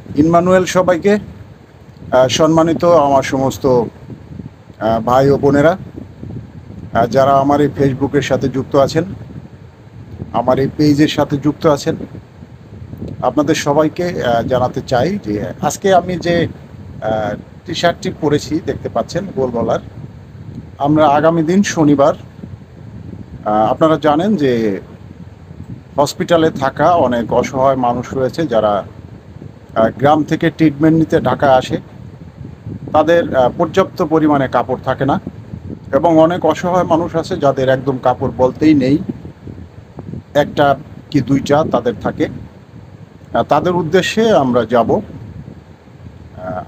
Emmanuel সবাইকে। সম্মানিত আমার সমস্ত ভাই ও বোনেরা, যারা আমার এই ফেসবুকের সাথে যুক্ত আছেন, আমার এই পেজের সাথে যুক্ত আছেন, আপনাদের সবাইকে জানাতে চাই যে আজকে আমি যে টি শার্টটি পরেছি দেখতে পাচ্ছেন গোল গলার, আমরা আগামী দিন শনিবার, আপনারা জানেন যে হসপিটালে থাকা অনেক অসহায় মানুষ রয়েছে যারা গ্রাম থেকে ট্রিটমেন্ট নিতে ঢাকা আসে। তাদের পর্যাপ্ত পরিমাণে কাপড় থাকে না এবং অনেক অসহায় মানুষ আছে যাদের একদম কাপড় বলতেই নেই, একটা কি দুইটা তাদের থাকে। তাদের উদ্দেশ্যে আমরা যাব।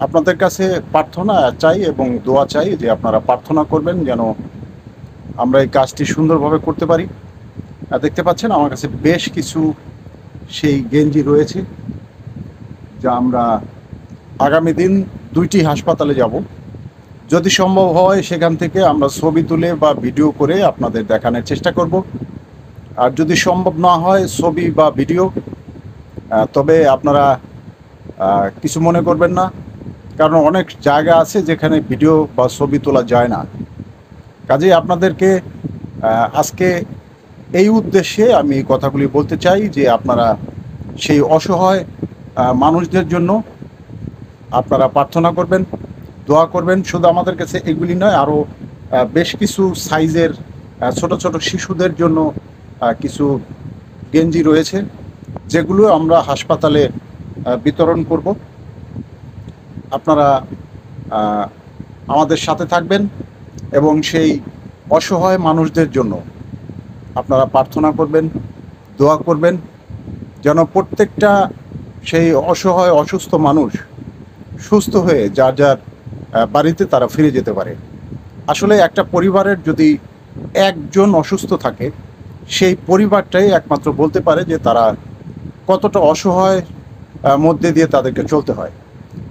আপনাদের কাছে প্রার্থনা চাই এবং দোয়া চাই যে আপনারা প্রার্থনা করবেন যেন আমরা এই কাজটি সুন্দরভাবে করতে পারি। দেখতে পাচ্ছেন আমার কাছে বেশ কিছু সেই গেঞ্জি রয়েছে যা আমরা আগামী দিন 2টি হাসপাতালে যাব। যদি সম্ভব হয় সেখান থেকে আমরা ছবি তুলে বা ভিডিও করে আপনাদের দেখানোর চেষ্টা করব। আর যদি সম্ভব না হয় ছবি বা ভিডিও, তবে আপনারা কিছু মনে করবেন না, কারণ অনেক জায়গা আছে যেখানে ভিডিও বা ছবি তোলা যায় না। কাজেই আপনাদেরকে আজকে এই উদ্দেশ্যে আমি কথাগুলি বলতে চাই যে আপনারা সেই অসহায় মানুষদের জন্য আপনারা প্রার্থনা করবেন, দোয়া করবেন। শুধু আমাদের কাছে এগুলি নয়, আরও বেশ কিছু সাইজের ছোট ছোট শিশুদের জন্য কিছু গেঞ্জি রয়েছে যেগুলো আমরা হাসপাতালে বিতরণ করব। আপনারা আমাদের সাথে থাকবেন এবং সেই অসহায় মানুষদের জন্য আপনারা প্রার্থনা করবেন, দোয়া করবেন যেন প্রত্যেকটা সেই অসহায় অসুস্থ মানুষ সুস্থ হয়ে যার যার বাড়িতে তারা ফিরে যেতে পারে। আসলে একটা পরিবারের যদি একজন অসুস্থ থাকে, সেই পরিবারটাই একমাত্র বলতে পারে যে তারা কতটা অসহায় মধ্যে দিয়ে তাদেরকে চলতে হয়।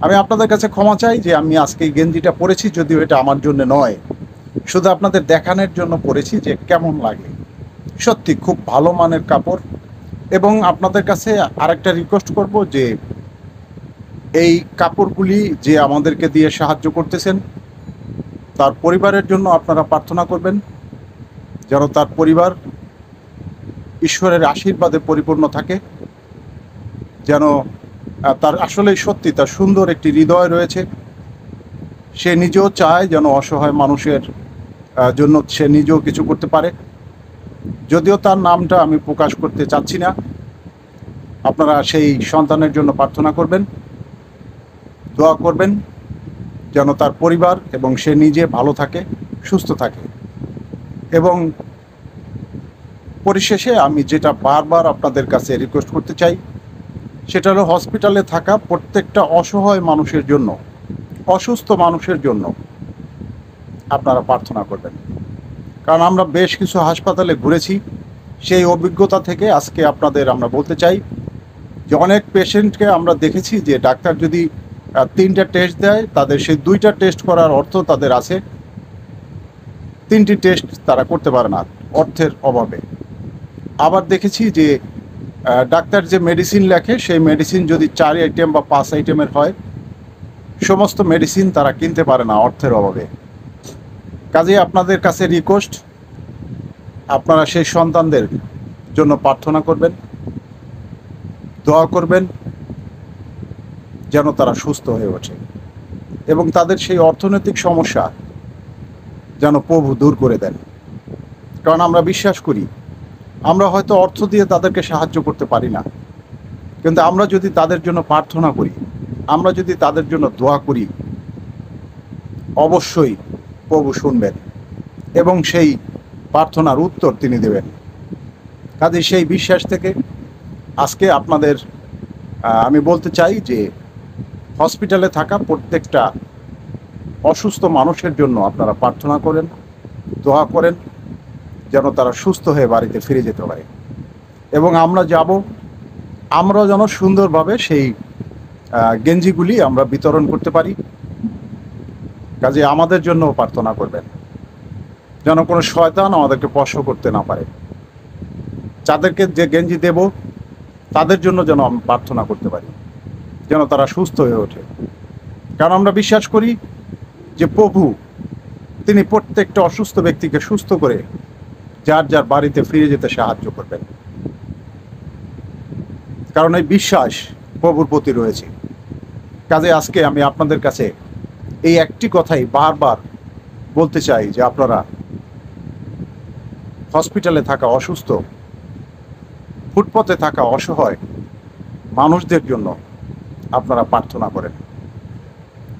আমি আপনাদের কাছে ক্ষমা চাই যে আমি আজকে এই গেঞ্জিটা পরেছি, যদিও এটা আমার জন্য নয়, শুধু আপনাদের দেখানোর জন্য পরেছি যে কেমন লাগে। সত্যি খুব ভালো মানের কাপড়। এবং আপনাদের কাছে আরেকটা রিকোয়েস্ট করব যে এই কাপড়গুলি যে আমাদেরকে দিয়ে সাহায্য করতেছেন তার পরিবারের জন্য আপনারা প্রার্থনা করবেন যেন তার পরিবার ঈশ্বরের আশীর্বাদে পরিপূর্ণ থাকে, যেন তার আসলেই সত্যি তার সুন্দর একটি হৃদয় রয়েছে। সে নিজেও চায় যেন অসহায় মানুষের জন্য সে নিজেও কিছু করতে পারে। যদিও তার নামটা আমি প্রকাশ করতে চাচ্ছি না, আপনারা সেই সন্তানের জন্য প্রার্থনা করবেন, দোয়া করবেন যেন তার পরিবার এবং সে নিজে ভালো থাকে, সুস্থ থাকে। এবং পরিশেষে আমি যেটা বারবার আপনাদের কাছে রিকোয়েস্ট করতে চাই সেটা হলো হসপিটালে থাকা প্রত্যেকটা অসহায় মানুষের জন্য, অসুস্থ মানুষের জন্য আপনারা প্রার্থনা করবেন। কারণ আমরা বেশ কিছু হাসপাতালে ঘুরেছি, সেই অভিজ্ঞতা থেকে আজকে আপনাদের আমরা বলতে চাই যে অনেক পেশেন্টকে আমরা দেখেছি যে ডাক্তার যদি 3টা টেস্ট দেয়, তাদের সেই 2টা টেস্ট করার অর্থ তাদের আছে, 3টি টেস্ট তারা করতে পারে না অর্থের অভাবে। আবার দেখেছি যে ডাক্তার যে মেডিসিন লেখে সেই মেডিসিন যদি 4 আইটেম বা 5 আইটেমের হয়, সমস্ত মেডিসিন তারা কিনতে পারে না অর্থের অভাবে। কাজেই আপনাদের কাছে রিকোয়েস্ট, আপনারা সেই সন্তানদের জন্য প্রার্থনা করবেন, দোয়া করবেন যেন তারা সুস্থ হয়ে ওঠে এবং তাদের সেই অর্থনৈতিক সমস্যা যেন প্রভু দূর করে দেন। কারণ আমরা বিশ্বাস করি আমরা হয়তো অর্থ দিয়ে তাদেরকে সাহায্য করতে পারি না, কিন্তু আমরা যদি তাদের জন্য প্রার্থনা করি, আমরা যদি তাদের জন্য দোয়া করি, অবশ্যই প্রভু শুনবেন এবং সেই প্রার্থনার উত্তর তিনি দেবেন। কাজে সেই বিশ্বাস থেকে আজকে আপনাদের আমি বলতে চাই যে হসপিটালে থাকা প্রত্যেকটা অসুস্থ মানুষের জন্য আপনারা প্রার্থনা করেন, দোয়া করেন যেন তারা সুস্থ হয়ে বাড়িতে ফিরে যেতে পারে। এবং আমরা যাব, আমরা যেন সুন্দরভাবে সেই গেঞ্জিগুলি আমরা বিতরণ করতে পারি। কাজে আমাদের জন্য প্রার্থনা করবেন যেন কোনো শয়তান আমাদেরকে স্পর্শ করতে না পারে। যাদেরকে যে গেঞ্জি দেব তাদের জন্য যেন আমি প্রার্থনা করতে পারি। যেন তারা সুস্থ হয়ে ওঠে। কারণ আমরা বিশ্বাস করি যে প্রভু তিনি প্রত্যেকটা অসুস্থ ব্যক্তিকে সুস্থ করে যার যার বাড়িতে ফিরে যেতে সাহায্য করবেন। কারণ এই বিশ্বাস প্রভুর প্রতি রয়েছে। কাজে আজকে আমি আপনাদের কাছে এই একটি কথাই বারবার বলতে চাই যে আপনারা হসপিটালে থাকা অসুস্থ, ফুটপথে থাকা অসহায় মানুষদের জন্য আপনারা প্রার্থনা করেন,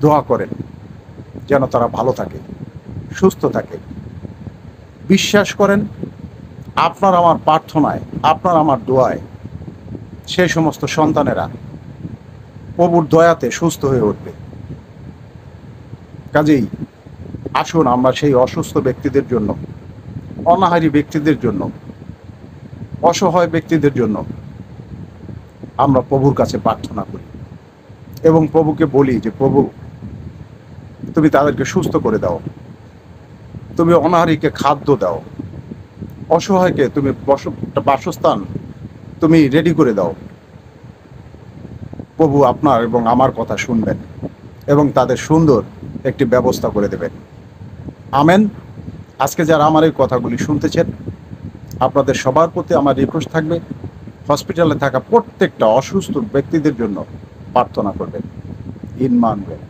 দোয়া করেন যেন তারা ভালো থাকে, সুস্থ থাকে। বিশ্বাস করেন আপনার আমার প্রার্থনায়, আপনার আমার দোয়ায় সেই সমস্ত সন্তানেরা প্রভুর দয়াতে সুস্থ হয়ে উঠবে। কাজেই আসুন আমরা সেই অসুস্থ ব্যক্তিদের জন্য, অনাহারী ব্যক্তিদের জন্য, অসহায় ব্যক্তিদের জন্য আমরা প্রভুর কাছে প্রার্থনা করি এবং প্রভুকে বলি যে প্রভু তুমি তাদেরকে সুস্থ করে দাও, তুমি অনাহারীকে খাদ্য দাও, অসহায়কে তুমি বাসস্থান তুমি রেডি করে দাও। প্রভু আপনার এবং আমার কথা শুনবেন এবং তাদের সুন্দর একটি ব্যবস্থা করে দেবেন। আমেন। আজকে যারা আমার এই কথাগুলি শুনতেছেন, আপনাদের সবার প্রতি আমার রিকোয়েস্ট থাকবে হসপিটালে থাকা প্রত্যেকটা অসুস্থ ব্যক্তিদের জন্য প্রার্থনা করবেন। ইনমানুয়েল।